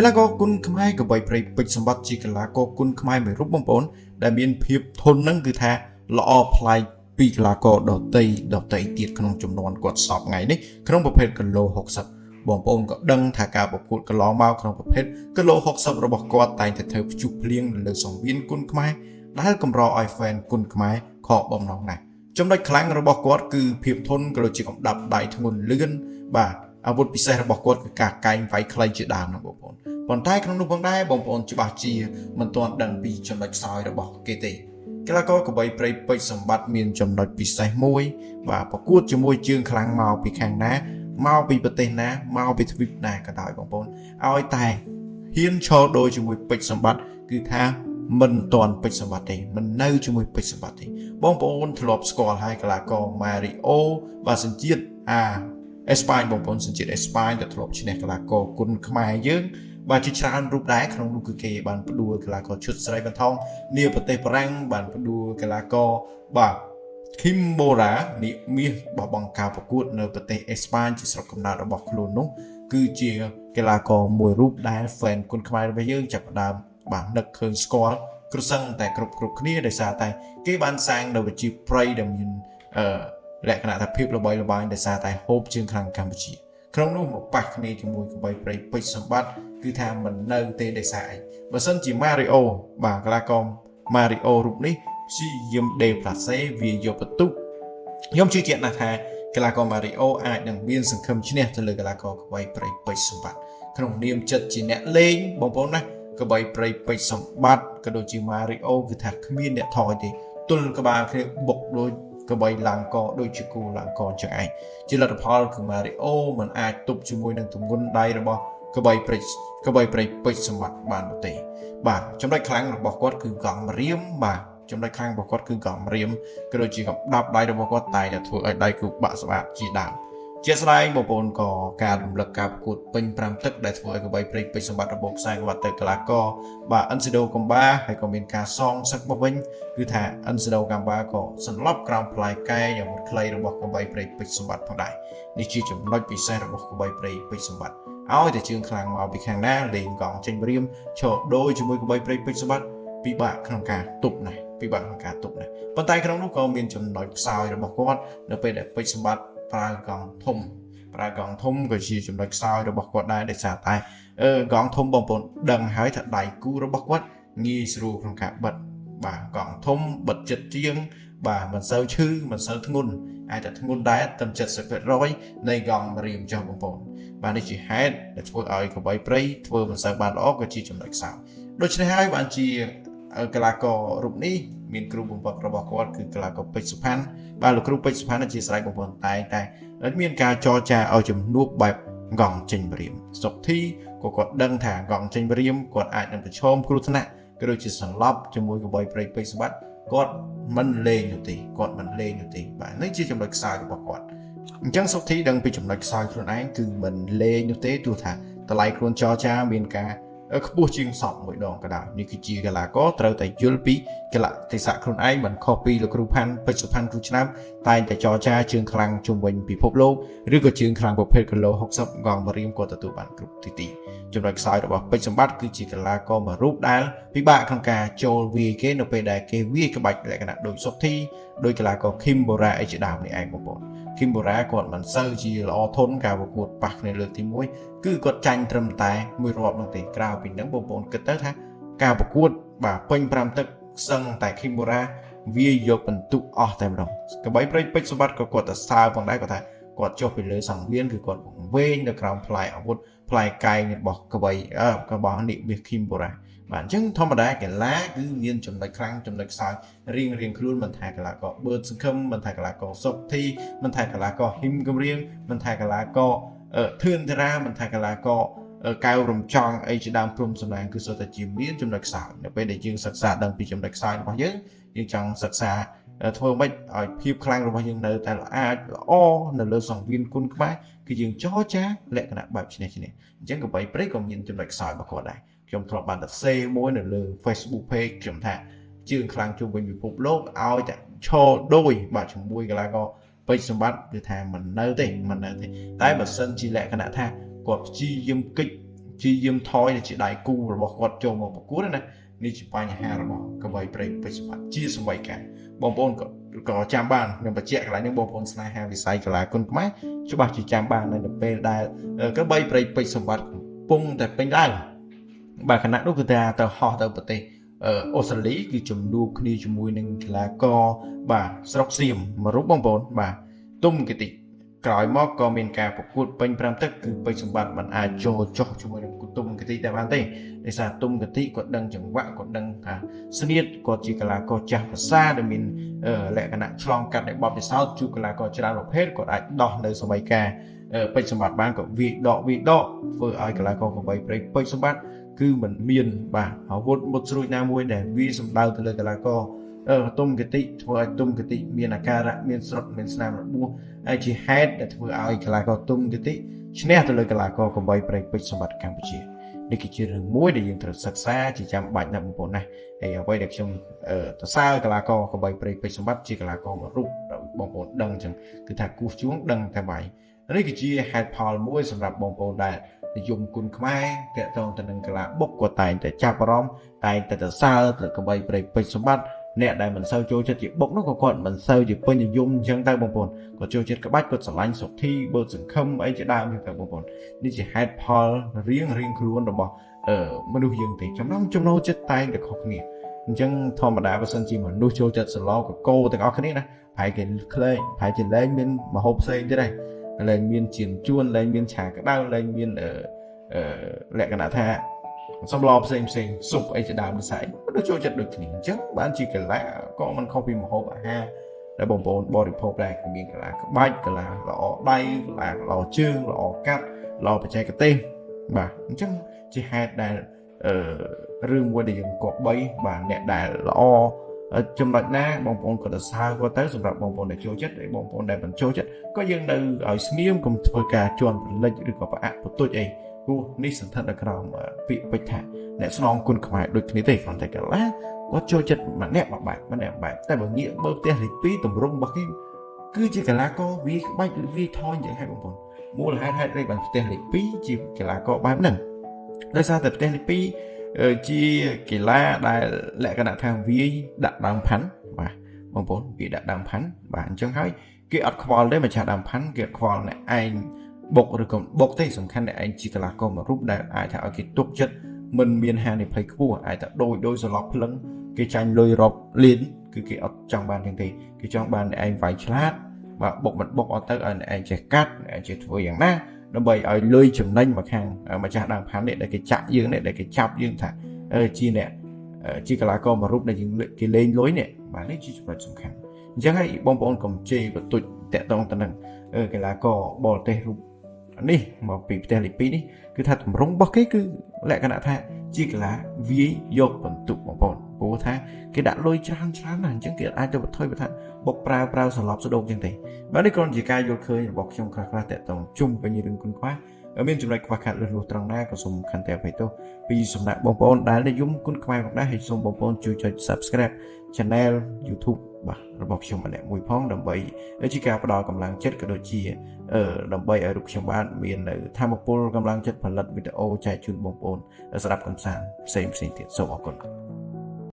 គេឡាក៏គុណខ្មែរក៏បីប្រៃពេជ្រសម្បត្តិជាកីឡាករគុណខ្មែរមួយរូបបងប្អូនដែលមានភាពធន់នឹងគឺថាល្អប្លែកពីកីឡាករដតីទៀតក្នុងចំនួនគាត់សពថ្ងៃនេះក្នុងប្រភេទគីឡូ60បងប្អូនក៏ដឹងថាការប្រកួតកន្លងមកក្នុងប្រភេទគីឡូ60របស់គាត់តែងតែធ្វើភ្ជុះភ្លៀងលើសង្វៀនគុណខ្មែរដែលកម្រឲ្យ fan គុណខ្មែរខកបំណងណាស់ចំណុចខ្លាំងរបស់គាត់គឺភាពធន់ក៏ដូចជាកម្ដាប់ដៃធ្ងន់លឿនបាទអាវុធពិសេសរបស់គាត់គឺការកែងវាយខ្លីជាដើមណាបងប្អូនប៉ុន្តែក្នុងនោះផងដែរបងប្អូនច្បាស់ជាមិនទាន់ដឹងពីចំណុចខ្សោយរបស់គេទេកីឡាករកបៃប្រៃពេជ្រសម្បត្តិមានចំណុចពិសេសមួយបាទប្រកួតជាមួយជើងខ្លាំងមកពីខាងណាមកពីប្រទេសណាមកពីទ្វីបណាក៏ដោយបងប្អូនឲ្យតែហ៊ានឈរដូរជាមួយពេជ្រសម្បត្តិគឺថាមិនទាន់ពេជ្រសម្បត្តិទេមិននៅជាមួយពេជ្រសម្បត្តិទេបងប្អូនធ្លាប់ស្គាល់ហើយកីឡាករ Mario បាទសញ្ជាតិអេស្ប៉ាញបងប្អូនសញ្ជាតិអេស្ប៉ាញដែលធ្លាប់ឈ្នះកីឡាករគុណខ្មែរយើងបាទជាច្រើនរូបដែរក្នុងនោះគឺគេបានផ្ដួលកីឡាករឈុតស្រីបន្ថងនាប្រទេសបារាំងបានផ្ដួលកីឡាករបាទ Kimbora នេះមាសបោះបង់ការប្រកួតនៅប្រទេសអេស្ប៉ាញជាស្រុកកំណើតរបស់ខ្លួននោះគឺជាកីឡាករមួយរូបដែល fan គុណខ្មែររបស់យើងចាប់ផ្ដើមបាទនឹកឃើញស្គាល់ក្រសឹងតែគ្រប់គ្នាដោយសារតែគេបានសាងនៅវិជាប្រៃដែលមានលក្ខណៈថាភាពល្បីល្បាញដោយសារតែហូបជើងខាងកម្ពុជាក្នុងនោះមកប៉ះគ្នាជាមួយកបៃប្រៃពេជ្រសម្បត្តិគឺថាមិននៅទេដោយសារអីបើសិនជា Mario បាទកីឡាករ Mario រូបនេះព្យាយាមដេប្លាសេវាយកបន្ទុកខ្ញុំជឿជាក់ណាស់ថាកីឡាករ Mario អាចនឹងមានសង្ឃឹមឈ្នះទៅលើកីឡាករកបៃប្រៃពេជ្រសម្បត្តិក្នុងនាមចិត្តជាអ្នកលេងបងប្អូនណាកបៃប្រៃពេជ្រសម្បត្តិក៏ដូចជា Mario គឺថាគ្មានអ្នកថយទេទល់ក្បាលគ្នាបុកដូចកបៃឡើងកដូចជាគូឡើងកចឹងឯងជាលទ្ធផលគឺ Mario មិនអាចទប់ជាមួយនឹងទម្ងន់ដៃរបស់កបៃប្រៃពេជ្រសម្បត្តិបានទេបាទចំណុចខ្លាំងរបស់គាត់គឺកង់ម្រាមបាទចំណុចខ្លាំងរបស់គាត់គឺកង់ម្រាមក៏ដូចជាកម្ដាប់ដៃរបស់គាត់តែធ្វើឲ្យដៃគូបាក់ស្បាតជាដើមជាស្ដែងបងប្អូនក៏ការរំលឹកការប្រកួតពេញ5ទឹកដែលធ្វើឲ្យកបៃប្រៃពេជ្រសម្បត្តិរបស់ខ្សែក្បាត់ទៅកីឡាករបាទអិនស៊ីដូកំបាហើយក៏មានការសងសឹកមកវិញគឺថាអិនស៊ីដូកំបាក៏សន្លប់ក្រោមផ្លែកែយ៉ាងមួយខ្លីរបស់កបៃប្រៃពេជ្រសម្បត្តិផងដែរនេះជាចំណុចពិសេសរបស់កបៃប្រៃពេជ្រសម្បត្តិឲ្យតែជើងខ្លាំងមកពីខាងណាលេងកង់ចេញព្រាមឈរដូរជាមួយកបៃប្រៃពេជ្រសម្បត្តិពិបាកក្នុងការទប់ណាស់ប៉ុន្តែក្នុងនោះក៏មានចំណុចខ្សោយរបស់គាត់នៅពេលដែលពេជ្រសម្បត្តិប្រើកង់ធំក៏ជាចំណុចខ្សោយរបស់គាត់ដែរដោយសារតែកង់ធំបងប្អូនដឹងហើយថាដៃគូរបស់គាត់ងាយស្រួលក្នុងការបិទបាទកង់ធំបិទចិត្តជាងបាទមិនសូវឈឺមិនសូវធ្ងន់អាចតែធ្ងន់ដែរត្រឹម 70% នៃកង់ម្រាមចុះបងប្អូនបាទនេះជាហេតុដែលធ្វើឲ្យកបៃប្រៃធ្វើមិនសូវបានល្អក៏ជាចំណុចខ្សោយដូច្នេះហើយបានជាកីឡាកររូបនេះមានគ្រូបំផុតរបស់គាត់គឺកីឡាករពេជ្រសុផាន់បាទលោកគ្រូពេជ្រសុផាន់ជាស្រ័យបងប្អូនតែមានការចរចាឲ្យជំនួបបែបកង់ចេញព្រាមសុកធីក៏គាត់ដឹងថាកង់ចេញព្រាមគាត់អាចនឹងប្រឈមគ្រោះថ្នាក់ក៏ដូចជាសន្លប់ជាមួយកបៃប្រៃពេជ្រសម្បត្តិគាត់មិនលេងនោះទេបាទនេះជាចំណុចខ្សោយរបស់គាត់អញ្ចឹងសុកធីដឹងពីចំណុចខ្សោយខ្លួនឯងគឺមិនលេងនោះទេទោះថាតម្លៃខ្លួនចរចាមានការខ្ពស់ជាងសពមួយដងក៏ដោយនេះគឺជាកីឡាករត្រូវតែយល់ពីកីឡាទេសៈខ្លួនឯងមិនខុសពីលោកគ្រូផាន់ពេជ្រសុផាន់គ្រូឆ្នាំតែងតែចរចាជើងខ្លាំងជុំវិញពិភពលោកឬក៏ជើងខ្លាំងប្រភេទគីឡូ60កង់ម្រាមក៏ទទួលបានគ្រប់ទីចំណុចខ្សោយរបស់ពេជ្រសម្បត្តិគឺជាកីឡាករមួយរូបដែលពិបាកក្នុងការចូលវាយគេនៅពេលដែលគេវាយក្បាច់លក្ខណៈដូចសុកធីដោយកីឡាករ Kimbora អីជាដើមនេះឯងបងប្អូន Kimbora គាត់មិនសូវជាល្អធន់ការប្រកួតប៉ះគ្នាលើកទី1គឺគាត់ចាញ់ត្រឹមតែមួយរាប់នោះទេក្រៅពីហ្នឹងបងប្អូនគិតទៅថាការប្រកួតបាទពេញ5ទឹកសឹងតែ Kimbora វាយកបន្ទុកអស់តែម្ដងកបៃប្រៃពេជ្រសម្បត្តិក៏គាត់ទៅសើផងដែរគាត់ថាគាត់ចុះពីលើសង្វៀនគឺគាត់វែងនៅក្រោមផ្លែអាវុធផ្លែកែងរបស់កបៃរបស់នេះមាស Kimbora បាទអញ្ចឹងធម្មតាកីឡាគឺមានចំណុចខ្លាំងចំណុចខ្សោយរៀងខ្លួនមិនថាកីឡាករបឺតសង្ឃឹមមិនថាកីឡាករសុកធីមិនថាកីឡាករហ៊ីមកំរៀងមិនថាកីឡាករធឿនតារាមិនថាកីឡាករកៅរំចង់អីជាដើមព្រំសម្លាងគឺសុទ្ធតែជាមានចំណុចខ្សោយនៅពេលដែលយើងសិក្សាដឹងពីចំណុចខ្សោយរបស់យើងចង់សិក្សាធ្វើម៉េចឲ្យភាពខ្លាំងរបស់យើងនៅតែអាចល្អនៅលើសង្វៀនគុណខ្មែរគឺយើងចរចាលក្ខណៈបែបឈ្នះអញ្ចឹងកបៃព្រៃក៏មានចំណុចខ្សោយរបស់គាត់ដែរខ្ញុំធ្លាប់បានតែសេមួយនៅលើ Facebook page ខ្ញុំថាជើងខ្លាំងជុំវិញពិភពលោកឲ្យតែឈរដូចបាទជាមួយកីឡាករពេជ្រសម្បត្តិគឺថាមិននៅទេតែបើសិនជាលក្ខណៈថាគាត់ព្យាយាមគិច ជាយាមថយជាដៃគូរបស់គាត់ចូលមកប្រកួតណានេះជាបញ្ហារបស់កបីប្រេងពេជ្រសម្បត្តិជាសម្បីការបងប្អូនក៏ចាំបានខ្ញុំបញ្ជាក់កន្លែងនេះបងប្អូនស្នេហាវិស័យកីឡាគុនខ្មែរច្បាស់ជាចាំបាននៅពេលដែលកបីប្រេងពេជ្រសម្បត្តិកំពុងតែពេញឡើងបាទគណៈនោះគឺថាទៅហោះទៅប្រទេសអូស្ត្រាលីគឺជំនួបគ្នាជាមួយនឹងកីឡាករបាទស្រុកសៀមមួយរូបបងប្អូនបាទទុំគតិក្រោយមកក៏មានការប្រកួតពេញ5ទឹកគឺពេជ្រសម្បត្តិមិនអាចចូលចុះជាមួយនឹងទុំគតិតែបានទេដោយសារទុំគតិគាត់ដឹងចង្វាក់គាត់ដឹងថាស្នៀតគាត់ជាកីឡាករចាស់ភាសាដែលមានលក្ខណៈឆ្លងកាត់នៃបទពិសោធន៍ជួបកីឡាករច្រើនប្រភេទគាត់អាចដោះនៅសម័យកាលពេជ្រសម្បត្តិបានក៏វាយដកធ្វើឲ្យកីឡាករកបីប្រេងពេជ្រសម្បត្តិគឺមិនមានបាទអាវុធមុតស្រួចណាមួយដែលវាសម្ដៅទៅលើកីឡាករទុំគតិធ្វើឲ្យទុំគតិមានអាការៈមានស្រុតមានស្នាមរបួសហើយជាហេតុដែលធ្វើឲ្យកីឡាករទុំគតិឈ្នះទៅលើកីឡាករកបីប្រេងពេជ្រសម្បត្តិកម្ពុជានេះគឺជារឿងមួយដែលយើងត្រូវសិក្សាជាចាំបាច់ណាស់បងប្អូនណាហើយអ្វីដែលខ្ញុំសរសើរកីឡាករកបីប្រេងពេជ្រសម្បត្តិជាកីឡាករមួយរូបបងប្អូនដឹងអញ្ចឹងគឺថាគូសជួងដឹងតែបាយនេះគឺជាហេតុផលមួយសម្រាប់បងប្អូនដែលនិយមគុនខ្មែរតកតងទៅនឹងកីឡាបុកក៏តែងតែចាប់អារម្មណ៍តែងតែសរសើរទៅកបីប្រេងពេជ្រសម្បត្តិអ្នកដែលមិនសូវចូលចិត្តជាបុកនោះក៏គាត់មិនសូវជាពេញនិយមអញ្ចឹងទៅបងប្អូនគាត់ចូលចិត្តក្បាច់គាត់ស្រឡាញ់សុខធីបើសង្ឃឹមអីជាដើមហ្នឹងទៅបងប្អូននេះជាហេតុផលរៀងខ្លួនរបស់មនុស្សយើងទេចំណូលចិត្តតែងតែខុសគ្នាអញ្ចឹងធម្មតាបើសិនជាមនុស្សចូលចិត្តសឡកកោទាំងអស់គ្នាណាប្រហែលគេក្លែងប្រហែលជាលែងមានមហូបផ្សេងទៀតដែរលែងមានជៀនជួនលែងមានឆាក្តៅលែងមានលក្ខណៈថាសម្លផ្សេងស៊ុបអីជាដើមផ្សេងមនុស្សចូលចិត្តដូចគ្នាអញ្ចឹងបានជាកីឡាក៏មិនខុសពីមហូបអាហារដែលបងប្អូនបរិភោគដែរគឺមានកីឡាក្បាច់កីឡាល្អដៃកីឡាល្អជើងល្អកាត់ល្អបច្ចេកទេសបាទអញ្ចឹងជាហេតុដែលរឿងមួយដែលយើងគប្បីបាទអ្នកដែលល្អចំណុចណាបងប្អូនក៏ទៅសើគាត់ទៅសម្រាប់បងប្អូនដែលចូលចិត្តហើយបងប្អូនដែលមិនចូលចិត្តក៏យើងនៅឲ្យស្ងៀមកុំធ្វើការជន់ប្រលិចឬក៏ប្រអាក់បន្ទុចអីព្រោះនេះសន្ធិដ្ឋនៅក្រោមពាក្យពេចន៍ថាអ្នកស្នងគុណខ្មែរដូចគ្នាទេគ្រាន់តែកីឡាគាត់ចូលចិត្តម្នាក់មួយបែបតែបើងាកបើផ្ទះលេខ2តម្រង់របស់គេគឺជាកីឡាករវាក្បាច់ឬវាថយយ៉ាងហេតុបងប្អូនមូលហេតុអីបានផ្ទះលេខ2ជាកីឡាករបែបហ្នឹងដោយសារតែផ្ទះលេខ2ជាកីឡាដែលលក្ខណៈថាវាដាក់ដើមផាន់បាទបងប្អូនវាដាក់ដើមផាន់បាទអញ្ចឹងហើយគេអត់ខ្វល់ទេម្ចាស់ដើមផាន់គេអត់ខ្វល់អ្នកឯងបុកឬក៏បុកទេសំខាន់អ្នកឯងជាកីឡាករមួយរូបដែលអាចថាឲ្យគេទុកចិត្តមិនមានហានិភ័យខ្ពស់អាចថាដោយសឡប់ភ្លឹងគេចាញ់លុយរាប់លានគឺគេអត់ចង់បានទាំងទេគេចង់បានអ្នកឯងវាយឆ្លាតបាទបុកមិនបុកអត់ទៅឲ្យអ្នកឯងចេះកាត់អ្នកឯងចេះធ្វើយ៉ាងណាដើម្បីឲ្យលុយចំណេញមកខាងម្ចាស់ដើមផាន់នេះដែលគេចាក់យើងនេះដែលគេចាប់យើងថាជាអ្នកជាកីឡាករមួយរូបដែលយើងគេលេងលុយនេះបាទនេះជាចំណុចសំខាន់អញ្ចឹងហើយបងប្អូនកុំជេរបន្ទុចតាក់ទងទៅនឹងកីឡាករបរទេសរូបនេះមកពីផ្ទះលេខ2នេះគឺថាតម្រង់របស់គេគឺលក្ខណៈថាជាកីឡាវាយយកបន្ទុកបងប្អូនព្រោះថាគេដាក់លុយច្រើនណាស់អញ្ចឹងគេអាចទៅបន្ថយបន្ថាបុកប្រើសឡប់ស្ដោកអញ្ចឹងទេបាទនេះគ្រាន់ជាការយល់ឃើញរបស់ខ្ញុំខ្លះតាក់ទងជុំវិញរឿងគុណខ្វះមានចំណុចខ្វះខាតលឺលួសត្រង់ណាក៏សូមខន្តីអភ័យទោសពីសំណាក់បងប្អូនដែលនិយមគុណខ្មែរផងដែរហើយសូមបងប្អូនជួយចុច Subscribe Channel YouTube បាទរបស់ខ្ញុំម្នាក់មួយផងដើម្បីជាការផ្ដល់កម្លាំងចិត្តក៏ដូចជាដើម្បីឲ្យរូបខ្ញុំបានមាននៅធម៌ពលកម្លាំងចិត្តផលិតវីដេអូចែកជូនបងប្អូនស្ដាប់កំសាន្តផ្សេងទៀតសូមអរគុណ